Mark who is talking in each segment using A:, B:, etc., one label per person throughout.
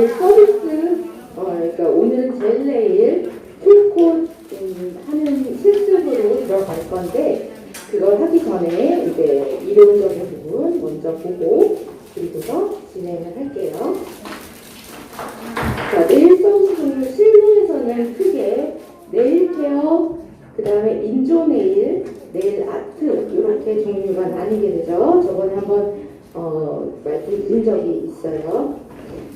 A: 네일 서비스, 그러니까 오늘은 젤 네일 풀콧 하는 실습으로 들어갈 건데, 그걸 하기 전에 이제 이론적인 부분 먼저 보고 그리고서 진행을 할게요. 자, 네일 서비스 종류 실무에서는 크게 네일 케어, 그 다음에 인조 네일, 네일 아트 이렇게 종류가 나뉘게 되죠. 저번에 한번 말씀드린 적이 있어요.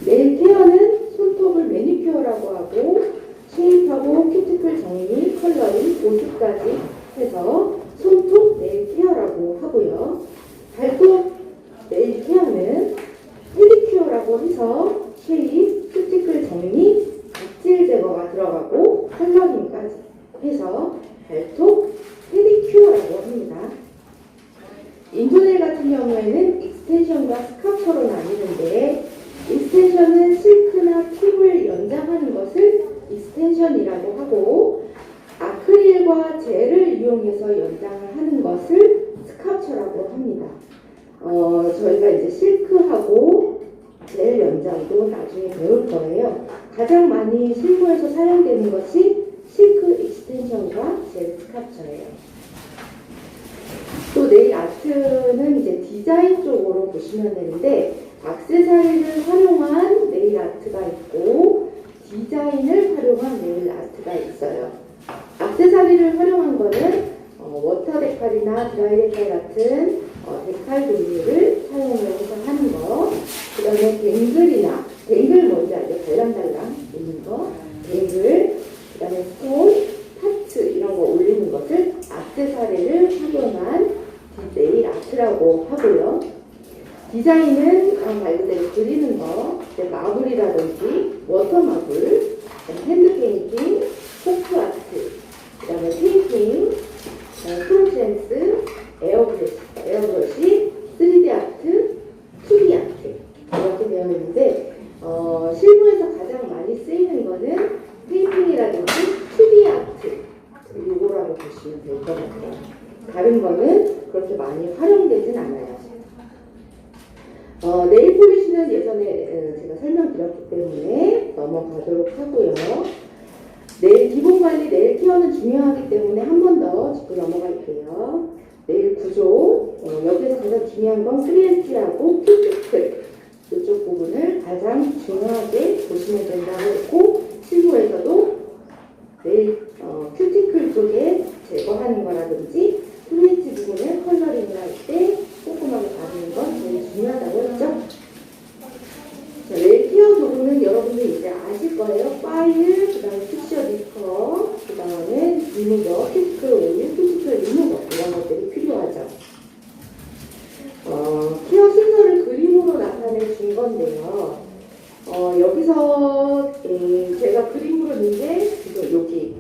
A: 네일 케어는 손톱을 매니큐어라고 하고 쉐입하고 큐티클 정리, 컬러링, 보습까지 해서 손톱 네일 케어라고 하고요. 발톱 네일 케어는 페디큐어라고 해서 쉐입, 큐티클 정리, 각질 제거가 들어가고 컬러링까지 해서 발톱 페디큐어라고 합니다. 인조네일 같은 경우에는 익스텐션과 스카프로 나뉘는데, 익스텐션은 실크나 팁을 연장하는 것을 익스텐션이라고 하고, 아크릴과 젤을 이용해서 연장을 하는 것을 스카프처라고 합니다. 저희가 이제 실크하고 젤 연장도 나중에 배울 거예요. 가장 많이 실무에서 사용되는 것이 실크 익스텐션과 젤 스카프처예요. 또 네일 아트는 이제 디자인 쪽으로 보시면 되는데, 액세서리를 활용한 네일 아트가 있고 디자인을 활용한 네일 아트가 있어요. 액세서리를 활용한 거는 워터 데칼이나 드라이 데칼 같은 데칼 종류를 사용해서 하는 거, 그 다음에 뱅글 뭔지 알죠? 달랑달랑 있는 거, 뱅글, 그 다음에 스톤, 파츠 이런 거 올리는 것을 액세서리를 활용한 네일 아트라고 하고요. 디자인은 말 그대로 그리는 거, 마블이라든지 워터 마블, 핸드 페인팅, 포크 아트, 그 다음에 테이핑, 프로센스, 에어브러시, 3D 아트, 2D 아트 이렇게 되어 있는데, 실무에서 가장 많이 쓰이는 거는 테이핑이라든지 2D 아트 이거라고 보시면 될 것 같아요. 다른 거는 그렇게 많이 활용되진 않아요. 네일 폴리시는 예전에 제가 설명드렸기 때문에 넘어가도록 하고요. 네일 기본 관리, 네일 케어는 중요하기 때문에 한 번 더 짚고 넘어갈게요. 네일 구조, 여기서 가장 중요한 건 3S라고 큐티클 이쪽 부분을 가장 중요하게 보시면 된다고 했고, 실무에서도 네일 큐티클 쪽에 제거하는 거라든지 3S 부분을 컬러링을 할 때 꼼꼼하게 바르는 건 제일 중요하다고 했죠. 자, 네일 케어 도구는 여러분들 이제 아실 거예요. 파일, 그 다음에 픽셔 니커, 그 다음에 리무버, 큐티클 오일, 큐티클 리무버 이런 것들이 필요하죠. 케어 순서를 그림으로 나타내 준 건데요. 여기서 제가 그림으로 넣은데 여기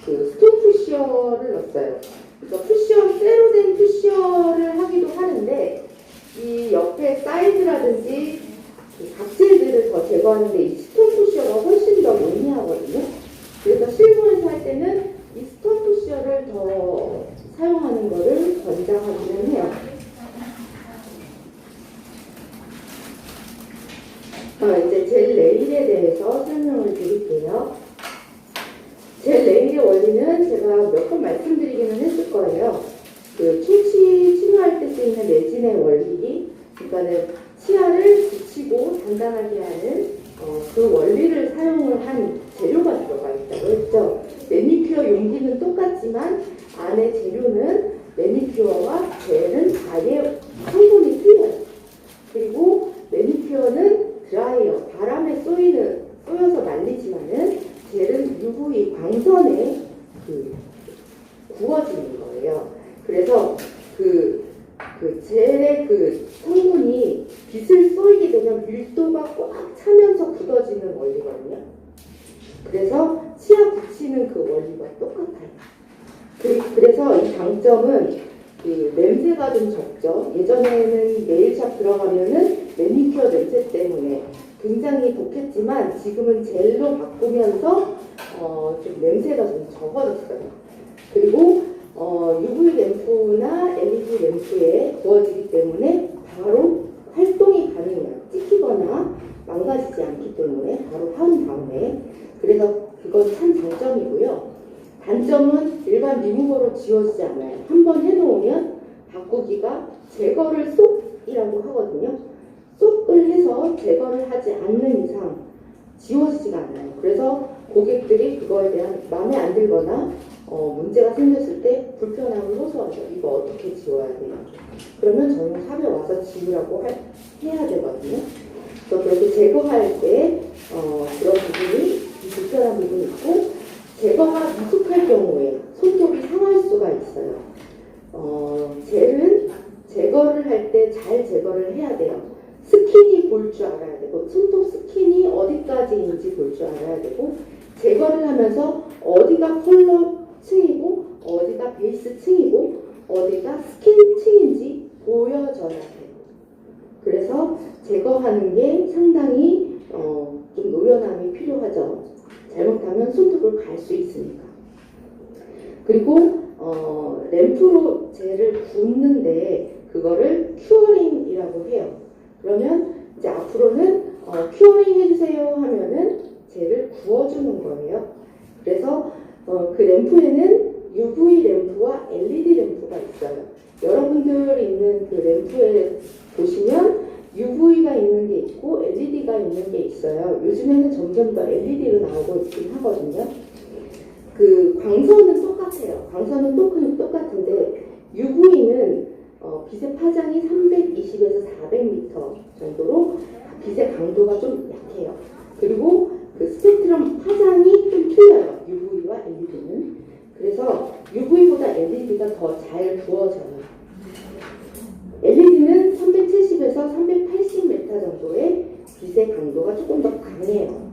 A: 그 스톤 푸셔를 넣었어요. 그러니까 푸셔, 쇠로 된 푸셔를 하기도 하는데, 이 옆에 사이즈라든지 각질들을 더 제거하는데 이 스톤 푸셔가 훨씬 더 용이하거든요. 그래서 실무에서 할 때는 이 스톤 푸셔를 더 사용하는 것을 권장하기는 해요. 이제 젤 네일에 대해서 설명을 드릴게요. 젤 네일의 원리는 제가 몇 번 말씀드리기는 했을 거예요. 그 치료할 때 쓰이는 레진의 원리, 그러니까는 치아를 붙이고 단단하게 하는 그 원리를 사용을 한 재료가 들어가 있다고 했죠. 매니큐어 용기는 똑같지만 안에 재료는 매니큐어와 젤은 아예 성분이 틀려요. 그리고 매니큐어는 드라이어, 바람에 쏘여서 말리지만은 젤은 UV 광선에 구워지는 거예요. 그래서 그 젤의 그 성분이 빛을 쏘이게 되면 밀도가 꽉 차면서 굳어지는 원리거든요. 그래서 치아 붙이는 그 원리가 똑같아요. 그래서 이 장점은 그 냄새가 좀 적죠. 예전에는 네일샵 들어가면은 매니큐어 냄새 때문에 굉장히 독했지만 지금은 젤로 바꾸면서 좀 냄새가 좀 적어졌어요. 그리고 UV 램프나 LED 램프에 구워지기 때문에 바로 활동이 가능해요. 찍히거나 망가지지 않기 때문에 바로 한 다음에 그래서 그건 참 장점이고요. 단점은 일반 리무버로 지워지지 않아요. 한번 해놓으면 바꾸기가 제거를 쏙이라고 하거든요. 쏙을 해서 제거를 하지 않는 이상 지워지지가 않아요. 그래서 고객들이 그거에 대한 마음에 안 들거나 문제가 생겼을 때 불편함을 호소하죠. 이거 어떻게 지워야 돼요? 그러면 저는 샵에 와서 지우라고 해야 되거든요. 그래서 그렇게 제거할 때 그런 부분이 불편한 부분이 있고 제거가 미숙할 경우에 손톱이 상할 수가 있어요. 젤은 제거를 할 때 잘 제거를 해야 돼요. 스킨이 볼 줄 알아야 되고 손톱 스킨이 어디까지인지 볼 줄 알아야 되고 제거를 하면서 어디가 컬러 층이고 어디가 베이스 층이고 어디가 스킨 층인지 보여져야 돼요. 그래서 제거하는 게 상당히 좀 노련함이 필요하죠. 잘못하면 손톱을 갈 수 있으니까. 그리고 램프로 젤을 붓는데 그거를 큐어링이라고 해요. 그러면 이제 앞으로는 큐어링 해주세요 하면은 젤을 구워주는 거예요. 그래서 그 램프에는 UV 램프와 LED 램프가 있어요. 여러분들 있는 그 램프에 보시면 UV가 있는 게 있고 LED가 있는 게 있어요. 요즘에는 점점 더 LED로 나오고 있긴 하거든요. 그 광선은 똑같아요. 광선은 똑같은데 UV는 빛의 파장이 320에서 400m 정도로 빛의 강도가 좀 약해요. 그리고 그 스펙트럼 파장이 좀 틀려요. UV와 LED는. 그래서 UV보다 LED가 더 잘 부어져요. LED는 370에서 380m 정도의 빛의 강도가 조금 더 강해요.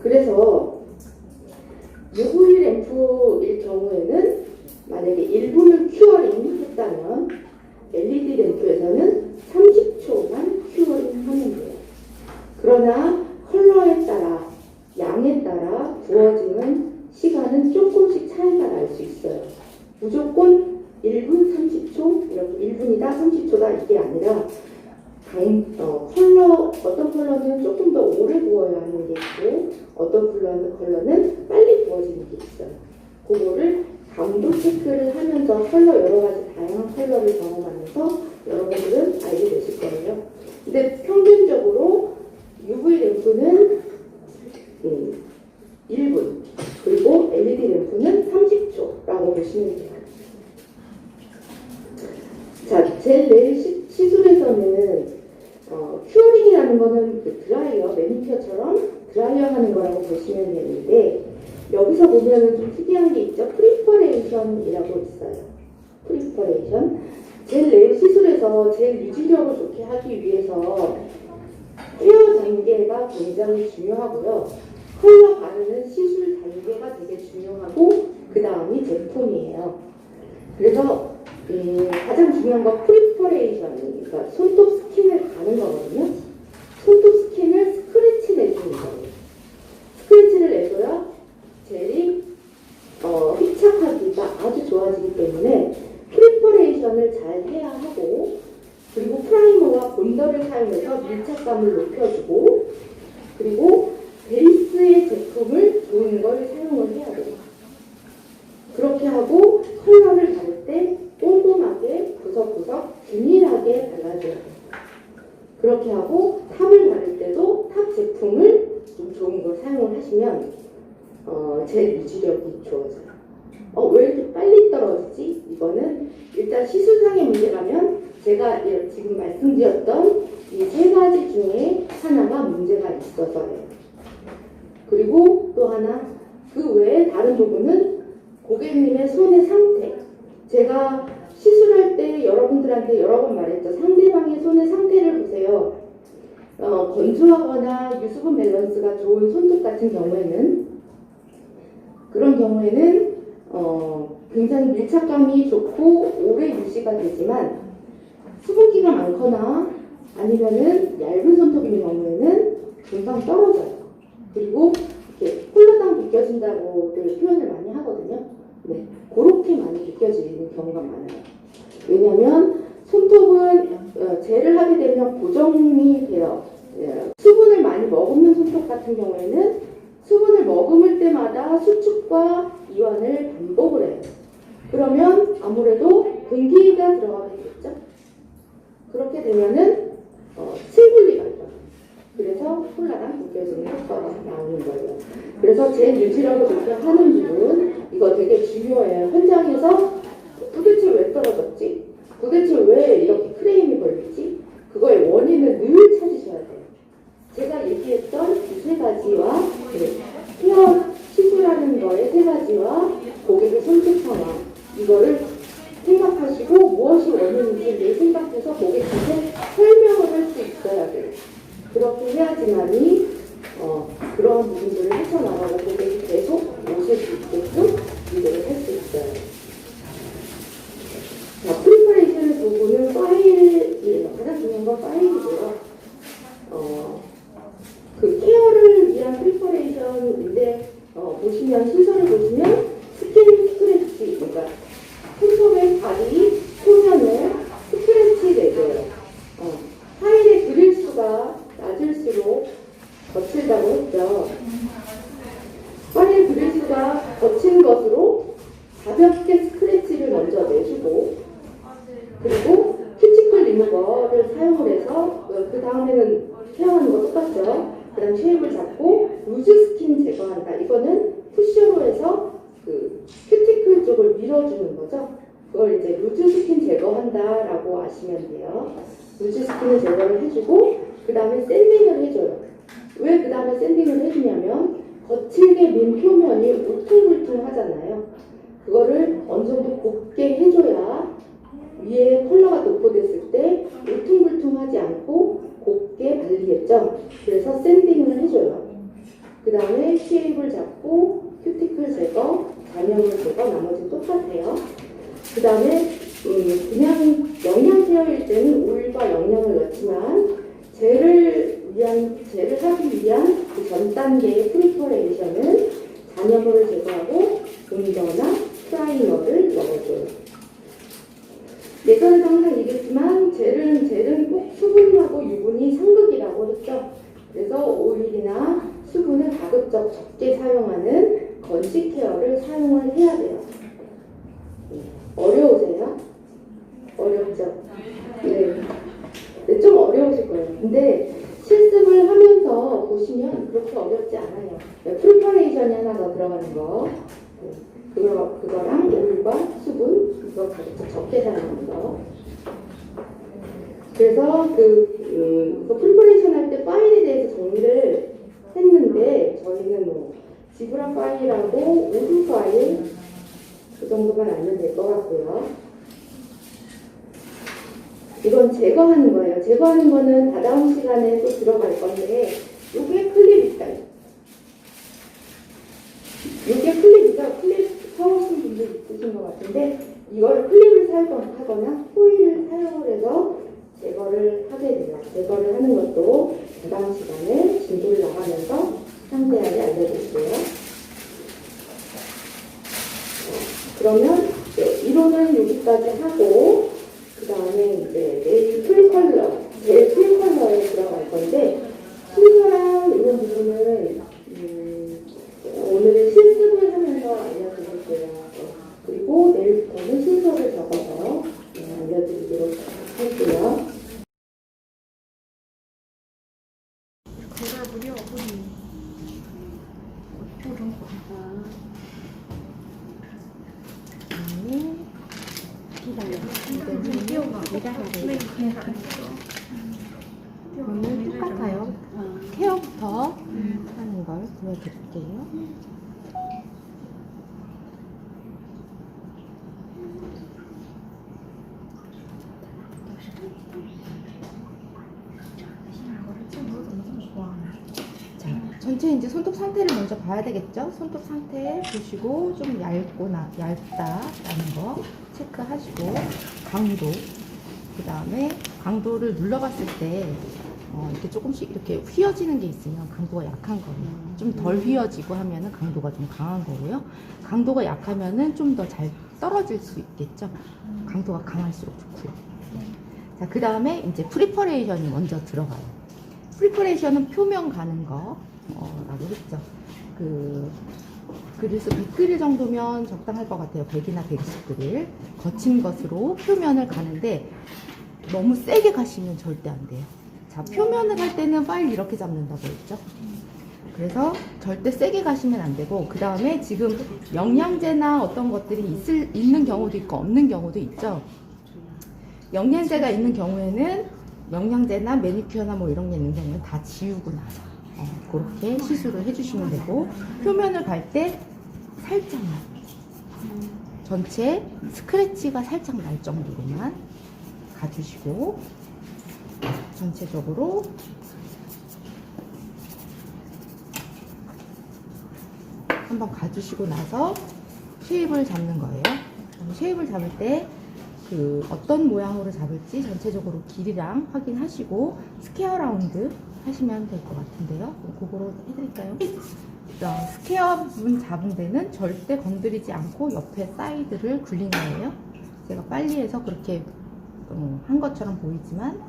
A: 그래서 UV 램프일 경우에는 만약에 1분을 큐어링 했다면 LED 램프에서는 30초만 큐어링 하면 돼요. 그러나 컬러에 따라 양에 따라 부어지는 시간은 조금씩 차이가 날 수 있어요. 무조건 1분 30초, 이렇게 1분이다 30초다 이게 아니라 어떤 컬러는 조금 더 오래 구워야 하는 게 있고 어떤 컬러는 빨리 구워지는 게 있어요. 그거를 감도 체크를 하면서 여러 가지 다양한 컬러를 경험하면서 여러분들은 알게 되실 거예요. 근데 평균적으로 UV 램프는 1분 그리고 LED 램프는 30초라고 보시면 돼요. 자, 젤 네일 시술에서는 큐어링이라는 거는 그 드라이어, 매니큐어처럼 드라이어 하는 거라고 보시면 되는데 여기서 보면은 좀 특이한 게 있죠. 프리퍼레이션이라고 있어요. 프리퍼레이션. 젤 네일 시술에서 젤 유지력을 좋게 하기 위해서 케어 단계가 굉장히 중요하고요. 컬러 바르는 시술 단계가 되게 중요하고 그 다음이 제품이에요. 그래서 가장 중요한 건 프리퍼레이션, 그러니까 손톱 스킨을 가는 거거든요. 손톱 스킨을 스크래치 내주는 거예요. 스크래치를 내줘야 젤이 흡착하기가 아주 좋아지기 때문에 프리퍼레이션을 잘 해야 하고 그리고 프라이머와 본더를 사용해서 밀착감을 높여주고 그리고 베이스의 제품을 좋은 걸 사용을 해야 돼요. 그렇게 하고 컬러를 바를 때 꼼꼼하게 구석구석 균일하게 발라줘야 돼요. 그렇게 하고 탑을 바를 때도 탑 제품을 좀 좋은 걸 사용을 하시면 젤 유지력이 좋아져요. 왜 이렇게 빨리 떨어지지? 이거는 일단 시술상의 문제라면 제가 지금 말씀드렸던 이 세 가지 중에 하나가 문제가 있어서예요. 그리고 또 하나 그 외에 다른 부분은 고객님의 손의 상태. 제가 시술할 때 여러분들한테 여러 번 말했죠. 상대방의 손의 상태를 보세요. 건조하거나 유수분 밸런스가 좋은 손톱 같은 경우에는 그런 경우에는 굉장히 밀착감이 좋고 오래 유지가 되지만 수분기가 많거나 아니면은 얇은 손톱인 경우에는 금방 떨어져요. 그리고 이렇게 홀라당 느껴진다고들 표현을 많이 하거든요. 네, 그렇게 많이 느껴지는 경우가 많아요. 왜냐하면 손톱은 젤을 하게 되면 고정이 돼요. 수분을 많이 머금는 손톱 같은 경우에는 수분을 머금을 때마다 수축과 이완을 반복을 해요. 그러면 아무래도 공기가 들어가겠죠. 그렇게 되면은 침분리가 있죠. 그래서 콜라랑 느껴지는 효과가 나오는 거예요. 그래서 제 유지라고 이렇게 하는 부분 이거 되게 중요해요. 현장에서 도대체 왜 떨어졌지? 도대체 왜 이렇게 크레임이 걸리지? 그거의 원인을 늘 찾으셔야 돼요. 제가 얘기했던 이 세 가지와 헤어 시술하는 거의 세 가지와 고객의 선택 상황 이거를 생각하시고 무엇이 원인인지 생각해서 고객한테 설명을 할 수 있어야 돼요. 그렇게 해야지만이 그런 부분들을 헤쳐나가고 고객이 계속 오실 수 있게끔 일을 할 수 있어요. 자, 프리퍼레이션 부분은 파일이에요. 가장 중요한 건 파일이고요. 그 케어를 위한 프리퍼레이션인데 보시면 순서를 보시면 스킨 스크래치 그러니까 손톱의 다리, 표면을 스크래치 내줘요. 파일의 그릴수가 낮을수록 거칠다고 했죠. 파일 그릴수가 거친 것으로 가볍게 스크래치를 먼저 내주고 그리고 큐티클 리무버를 사용을 해서 그 다음에는 케어하는 거 똑같죠. 그 다음 쉐입을 잡고 루즈 스킨 제거한다. 이거는 푸셔로 해서 그 큐티클 쪽을 밀어주는 거죠. 그걸 이제 루즈 스킨 제거한다라고 아시면 돼요. 루즈 스킨을 제거를 해주고 그 다음에 샌딩을 해줘요. 왜 그 다음에 샌딩을 해주냐면 거칠게 민 표면이 울퉁불퉁하잖아요. 그거를 어느 정도 곱게 해줘야 위에 컬러가 도포됐을 때 울퉁불퉁하지 않고 곱게 발리겠죠. 그래서 샌딩을 해줘요. 그 다음에 쉐입을 잡고 큐티클 제거, 잔여물 제거, 나머지는 똑같아요. 그 다음에 그냥 영양 케어일 때는 오일과 영양을 넣지만 젤을 하기 위한 그 전 단계의 프리퍼레이션은 잔여물을 제거하고 본더나 프라이머를 넣어줘요. 예전에도 항상 얘기했지만 젤은 꼭 수분하고 유분이 상극이라고 했죠. 그래서 오일이나 수분을 가급적 적게 사용하는 건식 케어를 사용을 해야 돼요. 어려우세요? 어렵죠? 네. 네, 좀 어려우실 거예요. 근데 실습을 하면서 보시면 그렇게 어렵지 않아요. 네, 프리퍼레이션이 하나 더 들어가는 거. 그거랑 오일과 수분, 그거 가급적 적게 사용하는 거. 그래서 프리퍼레이션 할 때 파일에 대해서 정리를 했는데 저희는 뭐 지브라 파일하고 우드 파일 그 정도만 알면 될 것 같고요. 이건 제거하는 거예요. 제거하는 거는 다다음 시간에 또 들어갈 건데 이게 클립 있다. 이게 클립이죠. 클립 사오신 분들 있으신 것 같은데 이걸 클립을 사용하거나 호일을 사용을 해서 제거를 하게 돼요. 제거를 하는 것도 다다음 시간에 진도를 나가면서 상세하게 알려드릴게요. 그러면 이론은 여기까지 하고 그 다음에 이제 내일 풀 컬러에 들어갈 건데 순서랑 이런 부분은 오늘은 실습을 하면서 알려드릴게요. 그리고 내일부터는 순서를 적어서 알려드리도록 할게요.
B: 오늘 똑같아요. 케어부터 하는 걸 보여드릴게요. 자, 전체 이제 손톱 상태를 먼저 봐야 되겠죠? 손톱 상태 보시고 좀 얇다라는 거 체크하시고 강도, 그 다음에 강도를 눌러봤을 때 이렇게 조금씩 이렇게 휘어지는 게 있으면 강도가 약한 거예요. 좀 덜 휘어지고 하면은 강도가 좀 강한 거고요. 강도가 약하면은 좀 더 잘 떨어질 수 있겠죠. 강도가 강할수록 좋고요. 자, 그 다음에 이제 프리퍼레이션이 먼저 들어가요. 프리퍼레이션은 표면 가는 거 라고 했죠. 그래서 100그릴 정도면 적당할 것 같아요. 100이나 120그릴. 거친 것으로 표면을 가는데 너무 세게 가시면 절대 안 돼요. 자, 표면을 할 때는 파일 이렇게 잡는다고 했죠. 그래서 절대 세게 가시면 안 되고, 그 다음에 지금 영양제나 어떤 것들이 있는 경우도 있고 없는 경우도 있죠. 영양제가 있는 경우에는 영양제나 매니큐어나 뭐 이런 게 있는 경우는 다 지우고 나서 그렇게 시술을 해주시면 되고, 표면을 갈 때 살짝만 전체 스크래치가 살짝 날 정도로만 가주시고, 전체적으로 한번 가주시고 나서 쉐입을 잡는 거예요. 쉐입을 잡을 때 어떤 모양으로 잡을지 전체적으로 길이랑 확인하시고 스퀘어 라운드 하시면 될 것 같은데요. 그거로 해드릴까요? 스퀘어 부분 잡은 데는 절대 건드리지 않고 옆에 사이드를 굴린 거예요. 제가 빨리 해서 그렇게 한 것처럼 보이지만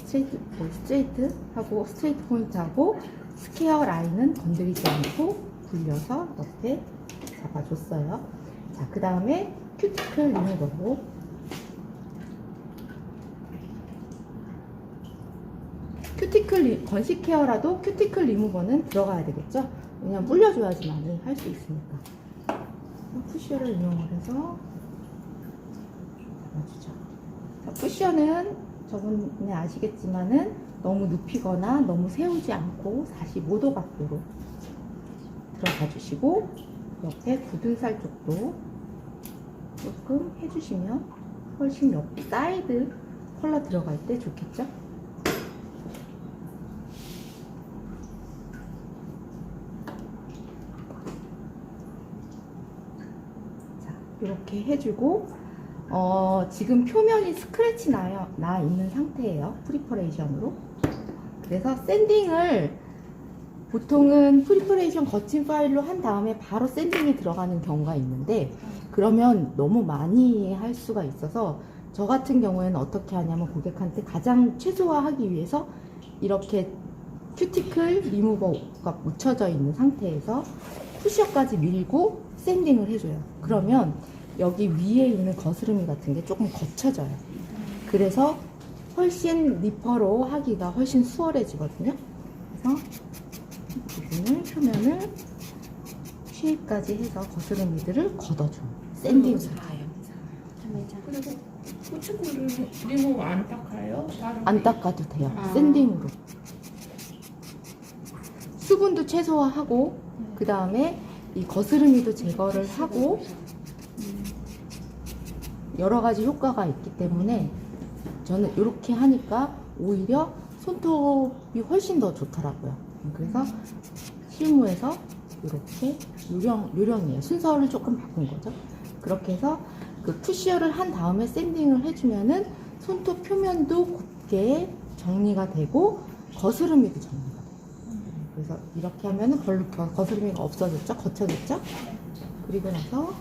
B: 스트레이트 하고 스트레이트 포인트 하고 스퀘어 라인은 건드리지 않고 굴려서 옆에 잡아줬어요. 자, 그 다음에 큐티클 리무버로 건식 케어라도 큐티클 리무버는 들어가야 되겠죠? 왜냐면 불려줘야지만 할 수 있으니까. 쿠션을 이용해서 잡아주죠. 자, 쿠션은 저번에 아시겠지만은 너무 눕히거나 너무 세우지 않고 45도 각도로 들어가 주시고, 옆에 굳은 살 쪽도 조금 해주시면 훨씬 옆 사이드 컬러 들어갈 때 좋겠죠? 자, 이렇게 해주고, 지금 표면이 스크래치 나 있는 상태예요. 프리퍼레이션으로. 그래서 샌딩을 보통은 프리퍼레이션 거친 파일로 한 다음에 바로 샌딩이 들어가는 경우가 있는데, 그러면 너무 많이 할 수가 있어서 저 같은 경우에는 어떻게 하냐면 고객한테 가장 최소화하기 위해서 이렇게 큐티클 리무버가 묻혀져 있는 상태에서 푸시업까지 밀고 샌딩을 해줘요. 그러면 여기 위에 있는 거스름이 같은 게 조금 거쳐져요. 그래서 훨씬 니퍼로 하기가 훨씬 수월해지거든요. 그래서 부분을, 표면을 쉐입까지 해서 거스름이들을 걷어줘. 샌딩.
C: 그리고 후추구를 리무버 안 닦아요?
B: 안 닦아도 돼요.
C: 아.
B: 샌딩으로. 수분도 최소화하고, 그 다음에 이 거스름이도 제거를 하고, 여러 가지 효과가 있기 때문에 저는 이렇게 하니까 오히려 손톱이 훨씬 더 좋더라고요. 그래서 실무에서 이렇게 요령이에요. 순서를 조금 바꾼 거죠. 그렇게 해서 그 푸시어를 한 다음에 샌딩을 해주면은 손톱 표면도 곱게 정리가 되고 거스름이도 정리가 돼요. 그래서 이렇게 하면은 별로 거스름이가 없어졌죠? 거쳐졌죠? 그리고 나서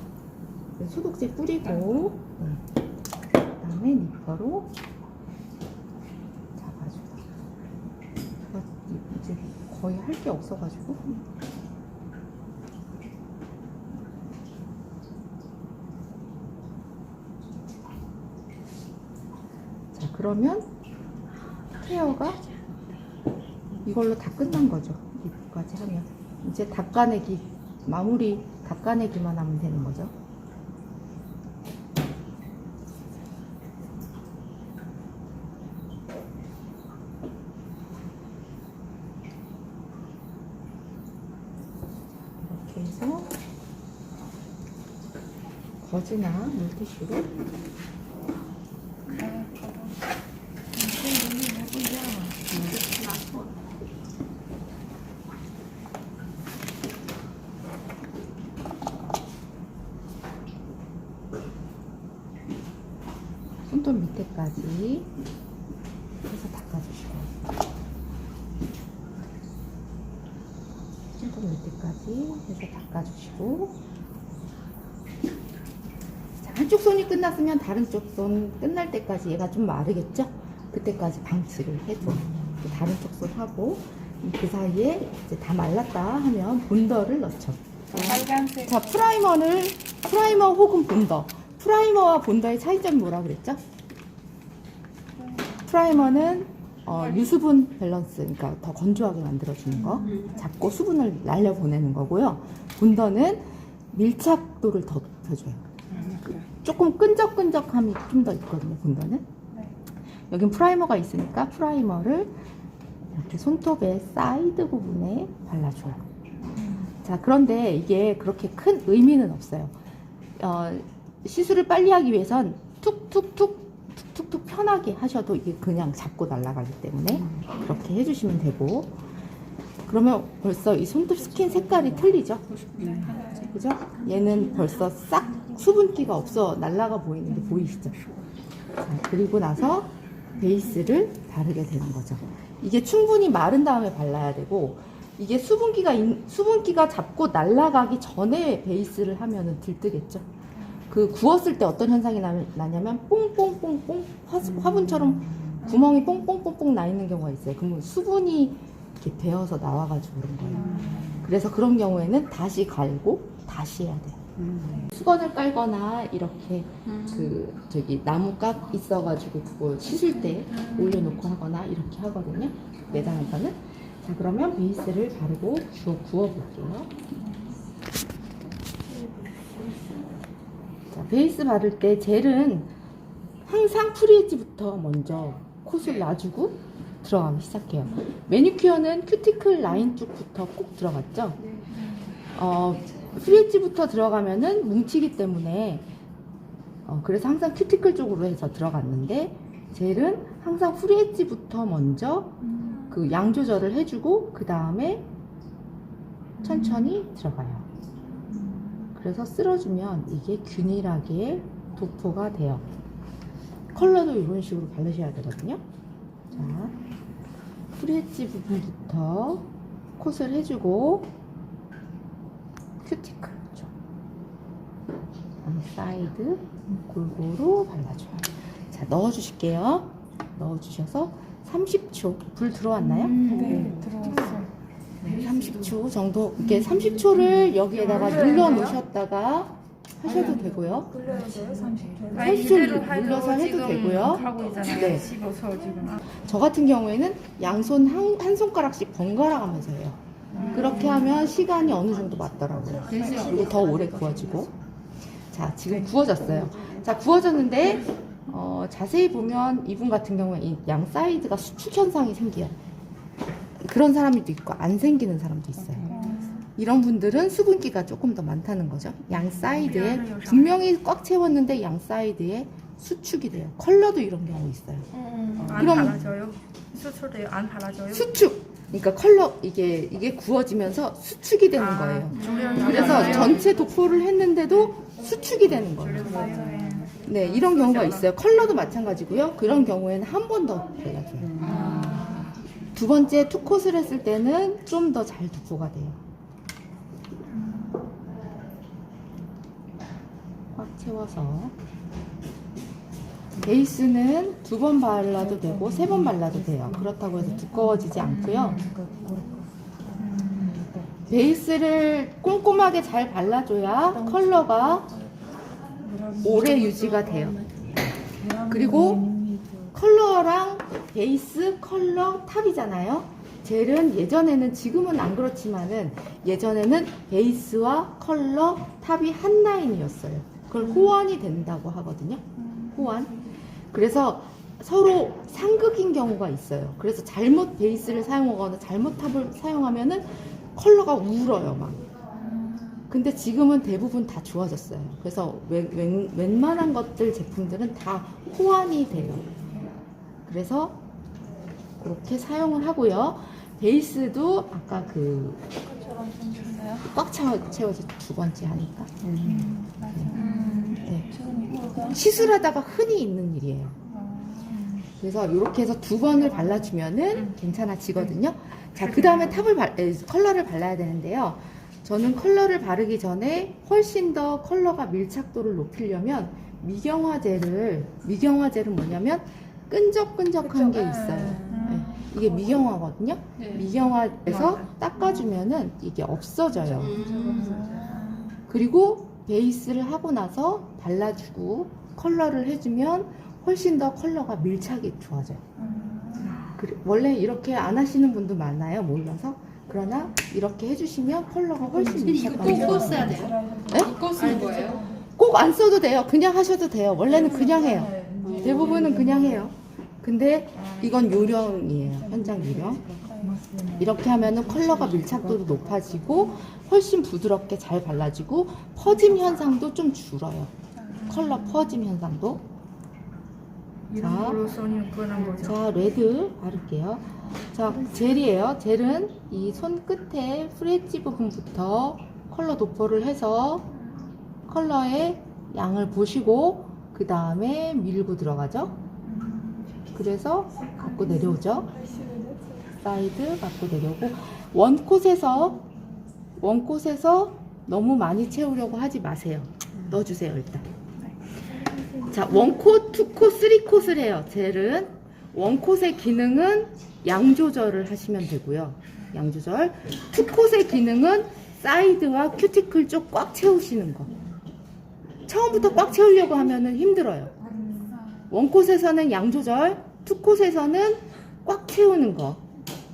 B: 소독제 뿌리고, 그 다음에 니퍼로 잡아주고. 이제 거의 할 게 없어가지고. 자, 그러면 케어가 이걸로 다 끝난 거죠. 이거까지 하면. 이제 닦아내기, 마무리 닦아내기만 하면 되는 거죠. 이렇게 해서 거즈나 물티슈로 손톱 밑에까지 해서 닦아주시고, 손톱 밑에까지 해서 닦아주시고, 자, 한쪽 손이 끝났으면 다른 쪽 손 끝날 때까지 얘가 좀 마르겠죠? 그때까지 방치를 해줘. 다른 쪽 손 하고 그 사이에 이제 다 말랐다 하면 본더를 넣죠.
C: 빨간색.
B: 자, 프라이머 혹은 본더. 프라이머와 본더의 차이점이 뭐라 그랬죠? 프라이머는 유수분 밸런스, 그러니까 더 건조하게 만들어주는 거, 잡고 수분을 날려보내는 거고요. 본더는 밀착도를 더 높여줘요. 조금 끈적끈적함이 좀 더 있거든요, 본더는. 여긴 프라이머가 있으니까 프라이머를 이렇게 손톱의 사이드 부분에 발라줘요. 자, 그런데 이게 그렇게 큰 의미는 없어요. 시술을 빨리 하기 위해선 툭툭툭 편하게 하셔도 이게 그냥 잡고 날아가기 때문에 그렇게 해주시면 되고, 그러면 벌써 이 손톱 스킨 색깔이 틀리죠? 그죠? 얘는 벌써 싹 수분기가 없어 날아가 보이는 게 보이시죠? 자, 그리고 나서 베이스를 바르게 되는 거죠. 이게 충분히 마른 다음에 발라야 되고, 이게 수분기가 잡고 날아가기 전에 베이스를 하면은 들뜨겠죠. 그 구웠을 때 어떤 현상이 나냐면 뽕뽕뽕뽕 화분처럼 구멍이 뽕뽕뽕뽕 나 있는 경우가 있어요. 그러면 수분이 이렇게 배어서 나와가지고 그런 거예요. 그래서 그런 경우에는 다시 갈고 다시 해야 돼요. 수건을 깔거나 이렇게 나무깍 있어가지고 그거 씻을 때 올려놓고 하거나 이렇게 하거든요. 매장에서는. 자, 그러면 베이스를 바르고 구워볼게요. 자, 베이스 바를 때 젤은 항상 프리엣지부터 먼저 콧을 놔주고 들어가기 시작해요. 매니큐어는 큐티클 라인 쪽부터 꼭 들어갔죠. 프리엣지부터 들어가면은 뭉치기 때문에 그래서 항상 큐티클 쪽으로 해서 들어갔는데, 젤은 항상 프리엣지부터 먼저 그 양 조절을 해주고 그 다음에 천천히 들어가요. 그래서 쓸어주면 이게 균일하게 도포가 돼요. 컬러도 이런 식으로 바르셔야 되거든요. 자, 프리엣지 부분부터 콧을 해주고 큐티클 쪽, 사이드 골고루 발라줘요. 자, 넣어주실게요. 넣어주셔서 30초. 불 들어왔나요?
C: 네, 들어왔어.
B: 30초 정도, 이렇게 30초를 여기에다가 눌러 놓으셨다가 하셔도 되고요. 30초 눌러서 해도 되고요.
C: 하고 있잖아요.
B: 네.
C: 씹어서 지금.
B: 저 같은 경우에는 양손 한 손가락씩 번갈아 가면서 해요. 그렇게 하면 시간이 어느 정도 맞더라고요. 그리고 더 오래 구워지고. 자, 지금 구워졌어요. 자, 구워졌는데 자세히 보면 이분 같은 경우에 이 양 사이드가 수축 현상이 생겨요. 그런 사람도 있고 안 생기는 사람도 있어요. 이런 분들은 수분기가 조금 더 많다는 거죠. 양 사이드에 분명히 꽉 채웠는데 양 사이드에 수축이 돼요. 컬러도 이런 경우 있어요.
C: 안
B: 그럼-
C: 발라져요? 수술도 안 발라져요?
B: 수축. 그러니까 컬러 이게 구워지면서 수축이 되는 거예요. 그래서 전체 도포를 했는데도 수축이 되는 거예요.
C: 맞아요.
B: 네, 이런 경우가 있어요. 컬러도 마찬가지고요. 그런 경우에는 한 번 더 발라줘요. 두 번째 투콧을 했을 때는 좀 더 잘 도포가 돼요. 꽉 채워서. 베이스는 2번 발라도 되고 3번 발라도 돼요. 그렇다고 해서 두꺼워지지 않고요. 베이스를 꼼꼼하게 잘 발라줘야 컬러가 오래 유지가 돼요. 그리고 컬러랑 베이스, 컬러, 탑이잖아요. 젤은 예전에는, 지금은 안 그렇지만은 예전에는 베이스와 컬러, 탑이 한 라인이었어요. 그걸 호환이 된다고 하거든요. 호환. 그래서 서로 상극인 경우가 있어요. 그래서 잘못 베이스를 사용하거나 잘못 탑을 사용하면은 컬러가 울어요, 막. 근데 지금은 대부분 다 좋아졌어요. 그래서 웬만한 것들 제품들은 다 호환이 돼요. 그래서 그렇게 사용을 하고요. 베이스도 아까 꽉 채워서 2번째 하니까. 네. 시술하다가 흔히 있는 일이에요. 그래서 이렇게 해서 2번을 발라주면은 괜찮아지거든요. 자, 그 다음에 컬러를 발라야 되는데요. 저는 컬러를 바르기 전에 훨씬 더 컬러가 밀착도를 높이려면 미경화 젤은 뭐냐면 끈적끈적한 게 있어요. 네. 이게 미경화거든요. 미경화에서 닦아주면은 이게 없어져요. 그리고 베이스를 하고 나서 발라주고 컬러를 해주면 훨씬 더 컬러가 밀착이 좋아져요. 원래 이렇게 안 하시는 분도 많아요, 몰라서. 그러나 이렇게 해주시면 컬러가 훨씬 밀착감이
D: 꼭
B: 좋아요.
D: 써야 돼요?
B: 네?
D: 꼭 쓰는 거예요?
B: 꼭 안 써도 돼요. 그냥 하셔도 돼요. 원래는 그냥 해요. 대부분은 그냥 해요. 근데 이건 요령이에요. 현장 요령. 이렇게 하면은 컬러가 밀착도도 높아지고 훨씬 부드럽게 잘 발라지고 퍼짐 현상도 좀 줄어요. 컬러 퍼짐 현상도.
C: 이런 걸로 손이 끄는 거죠.
B: 자, 레드 바를게요. 자, 젤이에요. 젤은 이 손끝에 프레지 부분부터 컬러 도포를 해서 컬러의 양을 보시고 그 다음에 밀고 들어가죠. 그래서 갖고 내려오죠. 사이드 갖고 내려오고 원콧에서 너무 많이 채우려고 하지 마세요. 넣어주세요 일단. 자, 원콧, 투콧, 쓰리콧을 해요. 젤은 원콧의 기능은 양 조절을 하시면 되고요. 양 조절. 투콧의 기능은 사이드와 큐티클 쪽 꽉 채우시는 거. 처음부터 꽉 채우려고 하면은 힘들어요. 원콧에서는 양 조절, 투콧에서는 꽉 채우는 거,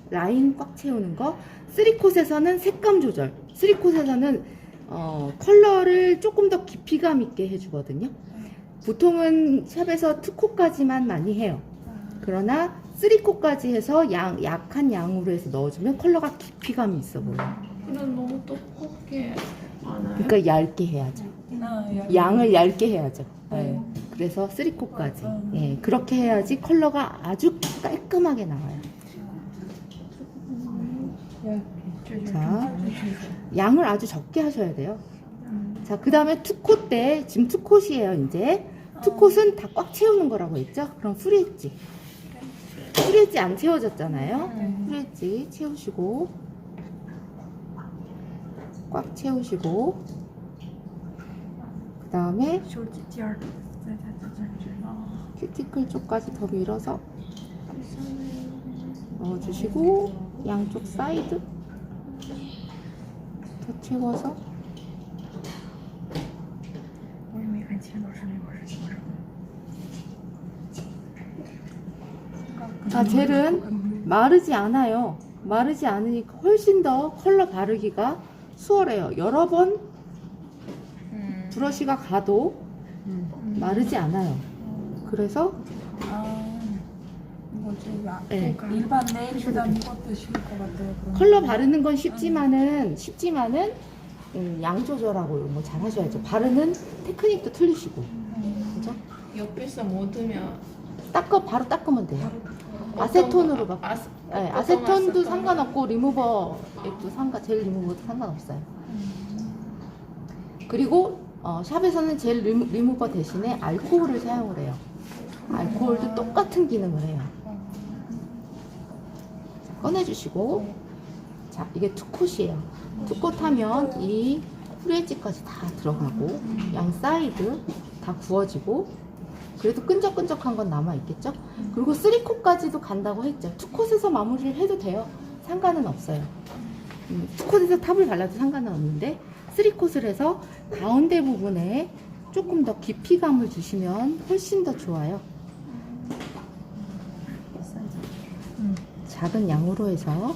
B: 라인 꽉 채우는 거, 쓰리콧에서는 색감 조절. 쓰리콧에서는 컬러를 조금 더 깊이감 있게 해주거든요. 보통은 샵에서 투콧까지만 많이 해요. 그러나 쓰리콧까지 해서 약한 양으로 해서 넣어주면 컬러가 깊이감이 있어 보여요.
D: 이건 너무 두껍게 안 해요?
B: 그러니까 얇게 해야죠. 양을 얇게 해야죠. 네. 그래서 쓰리콧까지. 예, 그렇게 해야지 컬러가 아주 깔끔하게 나와요. 자, 양을 아주 적게 하셔야 돼요. 자, 그 다음에 투콧 때, 지금 투콧이에요, 이제. 투콧은 다 꽉 채우는 거라고 했죠? 그럼 프리엣지. 프리엣지 안 채워졌잖아요? 프리엣지 채우시고, 꽉 채우시고, 그 다음에 큐티클 쪽까지 더 밀어서 넣어주시고, 양쪽 사이드 더 채워서 자, 젤은 마르지 않아요. 마르지 않으니까 훨씬 더 컬러 바르기가 수월해요. 여러 번 브러쉬가 가도 마르지 않아요. 그래서 네.
E: 일반 네일보다 이것도 쉬울 것 같아요. 그럼.
B: 컬러 바르는 건 쉽지만은 양 조절하고 이런 거 잘 하셔야죠. 바르는 테크닉도 틀리시고. 그죠?
D: 옆에서 못 두면
B: 바로 닦으면 돼요. 아세톤으로 막. 네, 아세톤도 상관없고 리무버 액도 젤 리무버도 상관없어요. 그리고 샵에서는 젤 리무버 대신에 알코올을 사용을 해요. 알코올도 똑같은 기능을 해요. 자, 꺼내주시고, 자, 이게 투콧이에요. 투콧 하면 이 프레지까지 다 들어가고 양 사이드 다 구워지고, 그래도 끈적끈적한 건 남아있겠죠? 그리고 쓰리콧까지도 간다고 했죠. 투콧에서 마무리를 해도 돼요. 상관은 없어요. 투콧에서 탑을 발라도 상관은 없는데 쓰리콧을 해서 가운데 부분에 조금 더 깊이감을 주시면 훨씬 더 좋아요. 작은 양으로 해서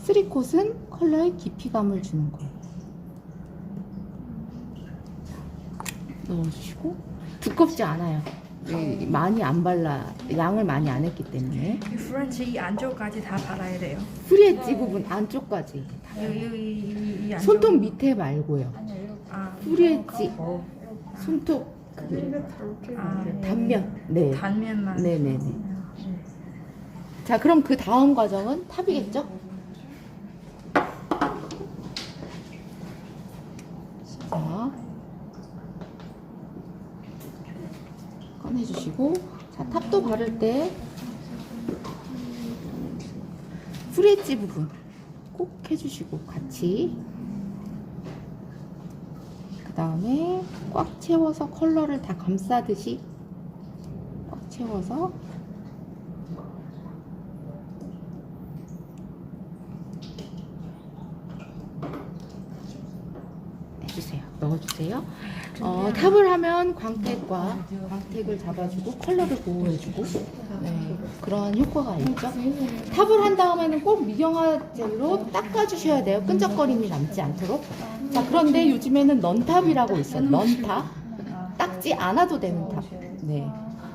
B: 쓰리콧은 컬러에 깊이감을 주는 거예요. 넣어주시고 두껍지 않아요. 많이 안 양을 많이 안 했기 때문에.
C: 이 프렌치 이 안쪽까지 다 발라야 돼요.
B: 프리엣지 부분 안쪽까지.
C: 이 안쪽.
B: 손톱 밑에 말고요.
C: 아,
B: 프리엣지 손톱 단면. 네.
C: 단면만.
B: 네네네. 자, 그럼 그 다음 과정은 탑이겠죠? 자, 꺼내주시고, 자, 탑도 바를 때 프레지 부분 꼭 해주시고 같이. 그 다음에 꽉 채워서 컬러를 다 감싸듯이 꽉 채워서 넣어주세요. 탑을 하면 광택을 잡아주고 컬러를 보호해주고 그런 효과가 있죠. 탑을 한 다음에는 꼭 미경화 젤로 닦아주셔야 돼요. 끈적거림이 남지 않도록. 자, 그런데 요즘에는 넌탑이라고 있어요. 넌탑. 닦지 않아도 되는 탑. 네.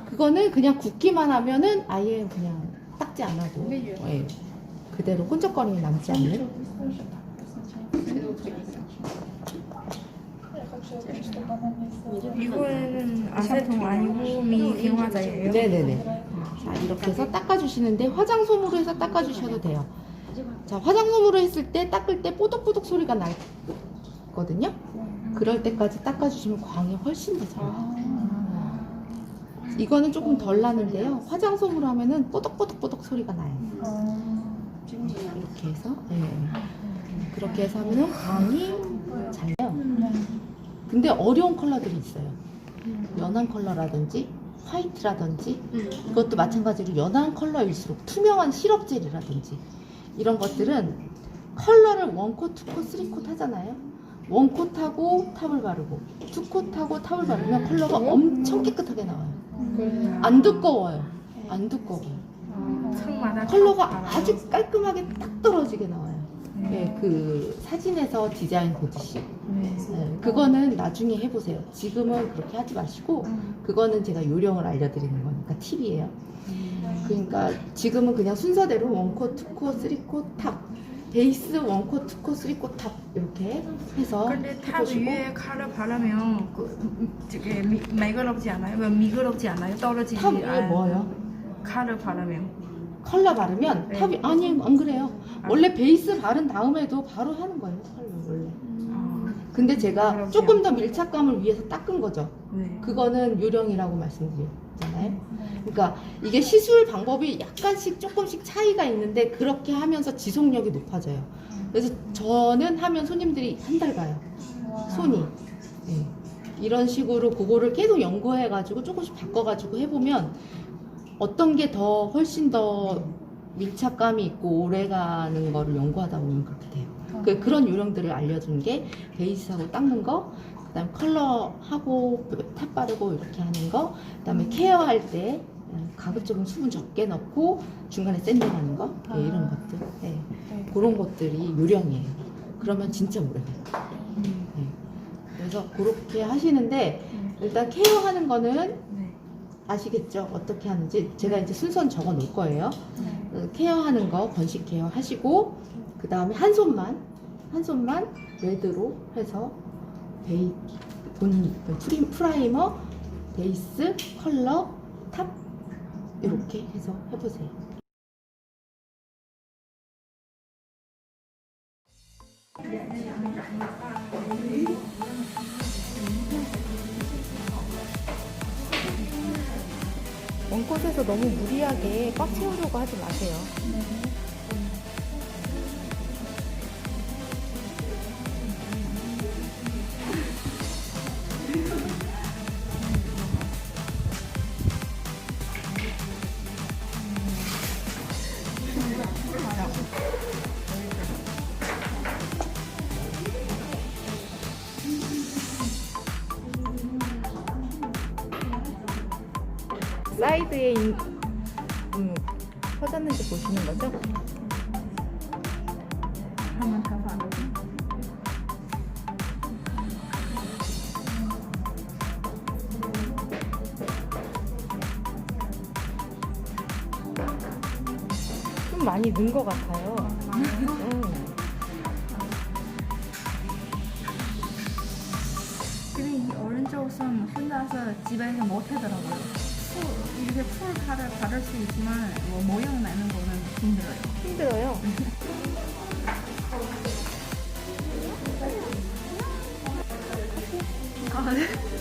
B: 그거는 그냥 굽기만 하면은 아예 그냥 닦지 않아도 그대로 끈적거림이 남지 않는.
C: 이거는 아세톤 아니고 미경화제예요.
B: 네네네. 자, 이렇게 해서 닦아주시는데 화장솜으로 해서 닦아주셔도 돼요. 자, 화장솜으로 했을 때 닦을 때 뽀독뽀독 소리가 나거든요. 그럴 때까지 닦아주시면 광이 훨씬 더 잘 나요. 이거는 조금 덜 나는데요. 화장솜으로 하면은 뽀독뽀독뽀독 소리가 나요. 이렇게 해서 그렇게 해서 하면은 광이 잘 나요. 근데 어려운 컬러들이 있어요. 연한 컬러라든지 화이트라든지 이것도 마찬가지로 연한 컬러일수록 투명한 시럽 젤이라든지 이런 것들은 컬러를 원콧, 투콧, 쓰리콧 하잖아요. 원콧하고 탑을 바르고 투콧하고 탑을 바르면 컬러가 엄청 깨끗하게 나와요. 안 두꺼워요. 안 두꺼워요.
C: 층마다
B: 컬러가 아주 깔끔하게 딱 떨어지게 나와요. 네, 그 사진에서 디자인 보듯이. 네, 그거는 나중에 해보세요. 지금은 그렇게 하지 마시고 그거는 제가 요령을 알려드리는 거니까 팁이에요. 그러니까 지금은 그냥 순서대로 원콧, 투콧, 쓰리콧, 탑 베이스 원콧, 투콧, 쓰리콧, 탑 이렇게 해서
C: 근데 탑
B: 해보시고.
C: 위에 칼을 바르면 되게 매끄럽지 않아요? 왜 미끄럽지 않아요? 떨어지지
B: 탑 위에 뭐요?
C: 칼을 바르면
B: 컬러 바르면
C: 네.
B: 탑이 아니 안 그래요. 원래 베이스 바른 다음에도 바로 하는 거예요. 컬러 원래. 근데 제가
C: 그렇죠.
B: 조금 더 밀착감을 위해서 닦은 거죠.
C: 네.
B: 그거는 요령이라고 말씀드렸잖아요. 그러니까 이게 시술 방법이 약간씩 조금씩 차이가 있는데 그렇게 하면서 지속력이 높아져요. 그래서 저는 하면 손님들이 한 달 가요. 손이. 네. 이런 식으로 그거를 계속 연구해가지고 조금씩 바꿔가지고 해보면 어떤 게 더 훨씬 더 밀착감이 있고 오래가는 거를 연구하다 보면 그렇게 돼요. 그런 요령들을 알려준 게 베이스하고 닦는 거, 그다음에 컬러하고 탑 바르고 이렇게 하는 거, 그다음에 케어할 때 가급적이면 수분 적게 넣고 중간에 샌딩하는 거, 이런 것들, 그런 것들이 요령이에요. 그러면 진짜 오래가요. 그래서 그렇게 하시는데 일단 케어하는 거는 아시겠죠? 어떻게 하는지 제가 이제 순서는 적어 놓을 거예요. 케어하는 거 건식 케어 하시고 그 다음에 한 손만 레드로 해서 프라이머, 베이스, 컬러, 탑 이렇게 해서 해보세요. 원콧에서 너무 무리하게 꽉 채우려고 하지 마세요. 사이드에 퍼졌는지 보시는 거죠?
C: 한번 더 바르고.
B: 좀 많이 는 것 같아요.
C: 근데 이 오른쪽 손 혼자서 집에서 못 하더라고요. 이렇게 풀 칼을 바를 수 있지만 모양 내는 거는 힘들어요.
B: 힘들어요.
C: 아, 네.